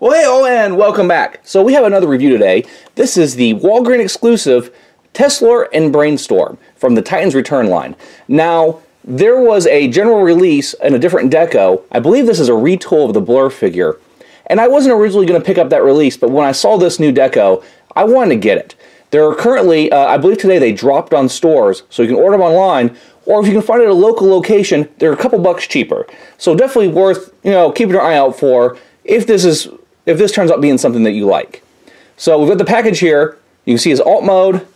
Well, hey, and welcome back. So we have another review today. This is the Walgreens exclusive Tesla and Brainstorm from the Titans Return line. Now, there was a general release in a different deco. I believe this is a retool of the Blur figure. And I wasn't originally going to pick up that release, but when I saw this new deco, I wanted to get it. There are currently, I believe today they dropped on stores, so you can order them online, or if you can find it at a local location, they're a couple bucks cheaper. So definitely worth, keeping your eye out for if this turns out being something that you like. So we've got the package here. You can see his alt mode.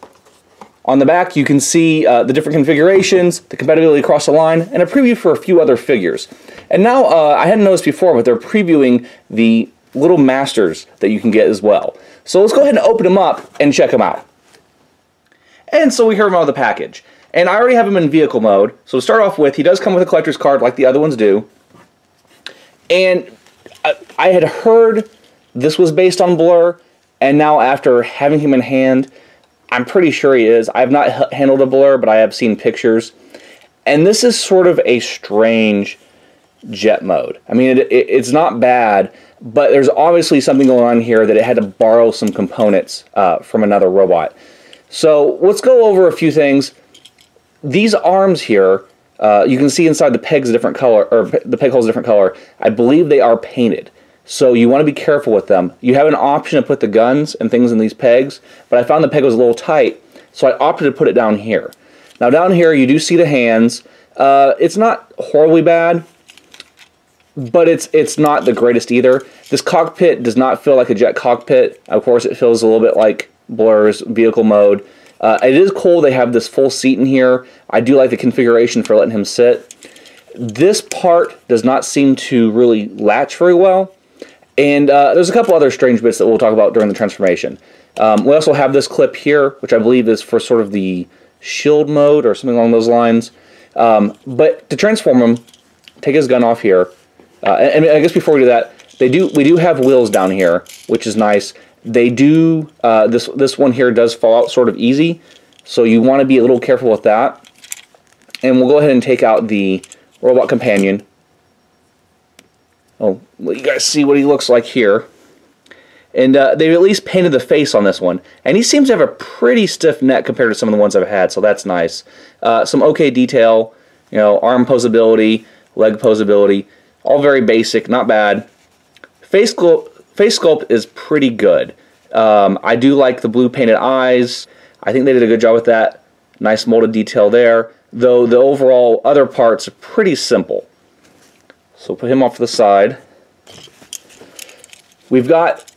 On the back, you can see the different configurations, the compatibility across the line, and a preview for a few other figures. And now, I hadn't noticed before, but they're previewing the little masters that you can get as well. So let's go ahead and open them up and check them out. And so we hear them out of the package. And I already have him in vehicle mode. So to start off with, he does come with a collector's card like the other ones do. And I had heard this was based on Blur, and now after having him in hand, I'm pretty sure he is. I have not handled a Blur, but I have seen pictures. And this is sort of a strange jet mode. I mean, it's not bad, but there's obviously something going on here that it had to borrow some components from another robot. So let's go over a few things. These arms here, you can see inside the pegs a different color, or the peg hole's a different color. I believe they are painted. So you want to be careful with them. You have an option to put the guns and things in these pegs, but I found the peg was a little tight, so I opted to put it down here. Now down here you do see the hands. It's not horribly bad, but it's not the greatest either. This cockpit does not feel like a jet cockpit. Of course it feels a little bit like Blur's vehicle mode. It is cool they have this full seat in here. I do like the configuration for letting him sit. This part does not seem to really latch very well. And there's a couple other strange bits that we'll talk about during the transformation. We also have this clip here, which I believe is for sort of the shield mode or something along those lines. But to transform him, take his gun off here. And I guess before we do that, we do have wheels down here, which is nice. They do, this one here does fall out sort of easy, so you want to be a little careful with that. And we'll go ahead and take out the robot companion. Oh, let you guys see what he looks like here. And they've at least painted the face on this one. And he seems to have a pretty stiff neck compared to some of the ones I've had, so that's nice. Some okay detail, arm posability, leg posability, all very basic, not bad. Face sculpt is pretty good. I do like the blue painted eyes. I think they did a good job with that. Nice molded detail there. Though the overall other parts are pretty simple. So put him off to the side. We've got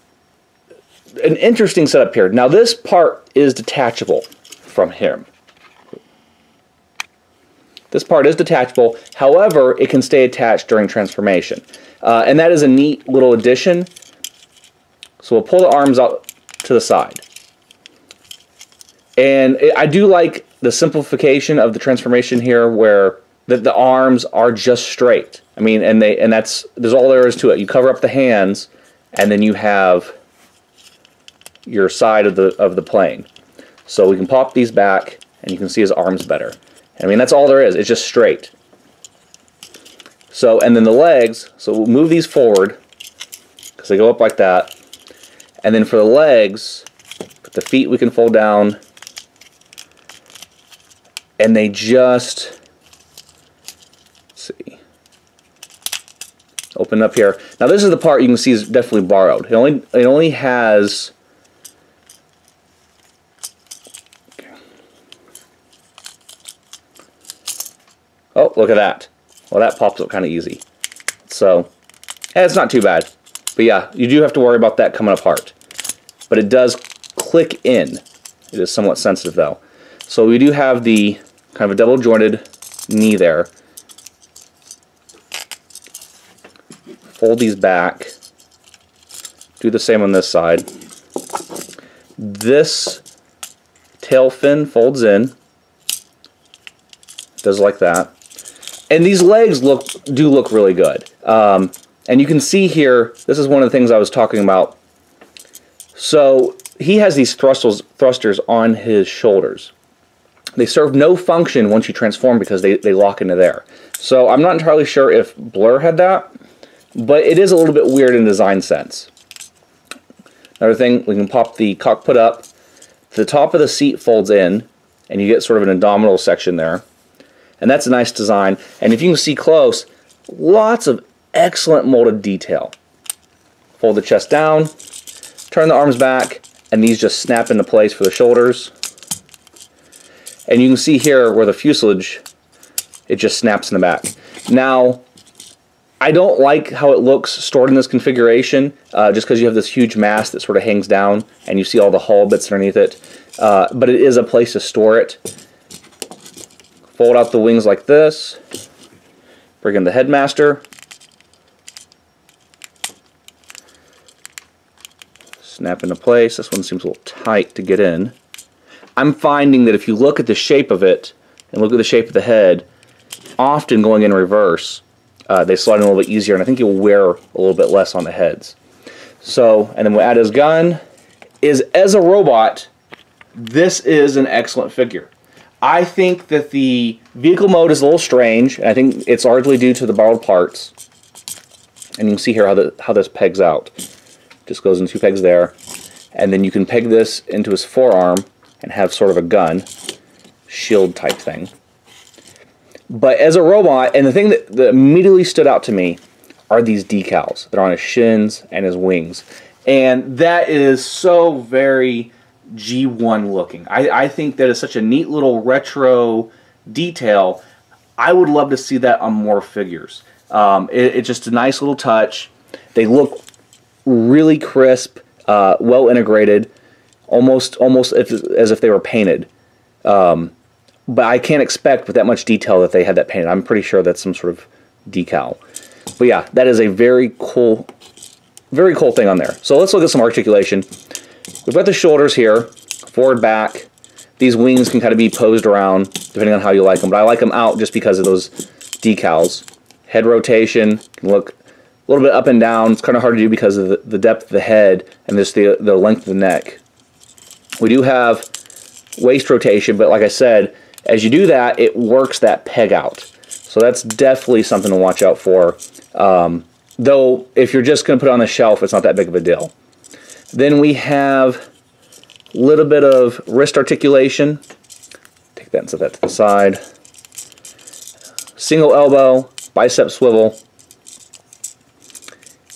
an interesting setup here. Now this part is detachable from him. This part is detachable. However, it can stay attached during transformation. And that is a neat little addition. So we'll pull the arms out to the side. And I do like the simplification of the transformation here, where the arms are just straight. I mean, there's all there is to it. You cover up the hands, and then you have your side of the plane. So we can pop these back, and you can see his arms better. I mean, that's all there is. It's just straight. So, and then the legs, so we'll move these forward, because they go up like that. And then for the legs, the feet we can fold down, and they just, let's see, open up here. Now this is the part you can see is definitely borrowed. It only has, oh, look at that. Well, that pops up kind of easy. So, it's not too bad. But yeah, you do have to worry about that coming apart. But it does click in. It is somewhat sensitive though. So we do have the kind of a double jointed knee there. Fold these back. Do the same on this side. This tail fin folds in. Does like that. And these legs do look really good. And you can see here, this is one of the things I was talking about. So he has these thrusters on his shoulders. They serve no function once you transform because they lock into there. So I'm not entirely sure if Blur had that, but it is a little bit weird in design sense. Another thing, we can pop the cockpit up. The top of the seat folds in, and you get sort of an abdominal section there. And that's a nice design. And if you can see close, lots of excellent molded detail. Fold the chest down, turn the arms back, and these just snap into place for the shoulders. And you can see here where the fuselage, it just snaps in the back. Now, I don't like how it looks stored in this configuration, just because you have this huge mass that sort of hangs down and you see all the hull bits underneath it. But it is a place to store it. Fold out the wings like this. Bring in the headmaster. Snap into place. This one seems a little tight to get in. I'm finding that if you look at the shape of it and look at the shape of the head, often going in reverse, they slide in a little bit easier, and I think you'll wear a little bit less on the heads. So, and then we'll add his gun. As a robot, this is an excellent figure. I think that the vehicle mode is a little strange, and I think it's largely due to the borrowed parts. And you can see here how this pegs out. Just goes in 2 pegs there. And then you can peg this into his forearm and have sort of a gun, shield type thing. But as a robot, and the thing that immediately stood out to me are these decals that are on his shins and his wings. And that is so very G1 looking. I think that is such a neat little retro detail. I would love to see that on more figures. It's just a nice little touch. They look really crisp, well integrated, almost as if they were painted. But I can't expect with that much detail that they had that painted. I'm pretty sure that's some sort of decal. But yeah, that is a very cool thing on there. So let's look at some articulation. We've got the shoulders here, forward, back. These wings can kind of be posed around depending on how you like them, but I like them out just because of those decals. Head rotation can look a little bit up and down. It's kind of hard to do because of the depth of the head and just the length of the neck. We do have waist rotation, but like I said, as you do that, it works that peg out. So that's definitely something to watch out for. Though, if you're just going to put it on the shelf, it's not that big of a deal. Then we have a little bit of wrist articulation. Take that and set that to the side. Single elbow, bicep swivel,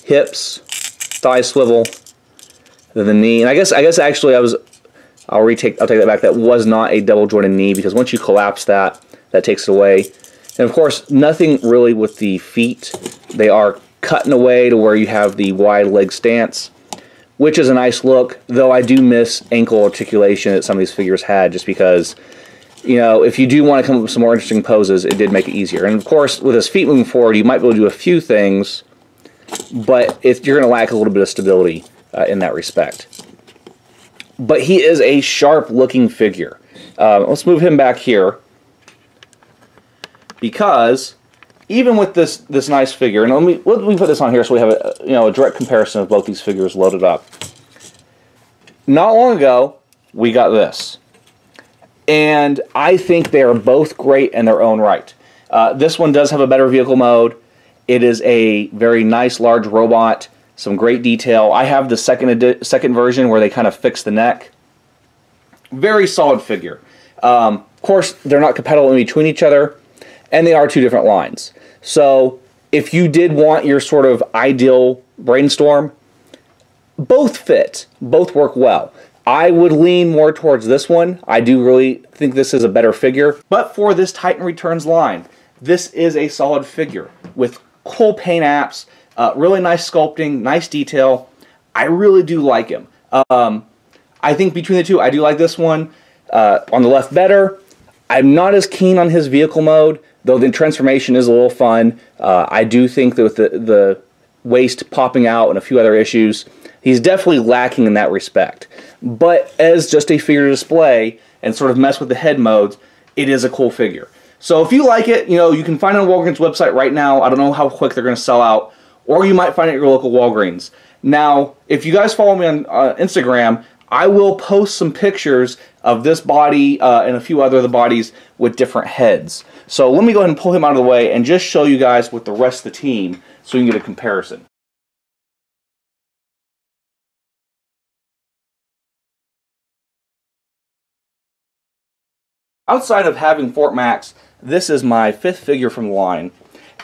hips, thigh swivel, then the knee. And I guess actually I'll take that back. That was not a double jointed knee, because once you collapse that takes it away. And of course, nothing really with the feet. They are cut in a way to where you have the wide leg stance, which is a nice look, though I do miss ankle articulation that some of these figures had, just because, you know, if you do want to come up with some more interesting poses, it did make it easier. And of course, with his feet moving forward, you might be able to do a few things, but you're going to lack a little bit of stability in that respect. But he is a sharp-looking figure. Let's move him back here, because even with this nice figure, and let me put this on here so we have a direct comparison of both these figures loaded up. Not long ago, we got this, and I think they are both great in their own right. This one does have a better vehicle mode. It is a very nice large robot, some great detail. I have the second version where they kind of fix the neck. Very solid figure. Of course, they're not compatible in between each other, and they are 2 different lines. So if you did want your sort of ideal Brainstorm, both fit, both work well. I would lean more towards this one. I do really think this is a better figure. But for this Titan Returns line, this is a solid figure with cool paint apps, really nice sculpting, nice detail. I really do like him. I think between the two, I do like this one on the left better. I'm not as keen on his vehicle mode, though the transformation is a little fun. I do think that with the waist popping out and a few other issues, he's definitely lacking in that respect. But as just a figure display and sort of mess with the head modes, it is a cool figure. So if you like it, you can find it on Walgreens website right now. I don't know how quick they're going to sell out, or you might find it at your local Walgreens. Now, if you guys follow me on Instagram, I will post some pictures of this body and a few other of the bodies with different heads. So let me go ahead and pull him out of the way and just show you guys with the rest of the team so you can get a comparison. outside of having Fort Max, this is my 5th figure from the line.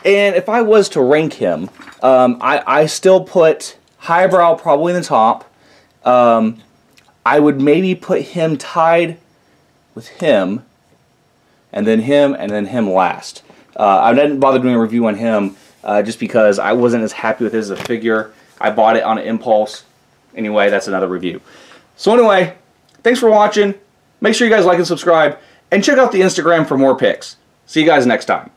And if I was to rank him, I still put Highbrow probably in the top. I would maybe put him tied with him, and then him last. I didn't bother doing a review on him just because I wasn't as happy with his as a figure. I bought it on an impulse. Anyway, that's another review. So anyway, thanks for watching. Make sure you guys like and subscribe, and check out the Instagram for more pics. See you guys next time.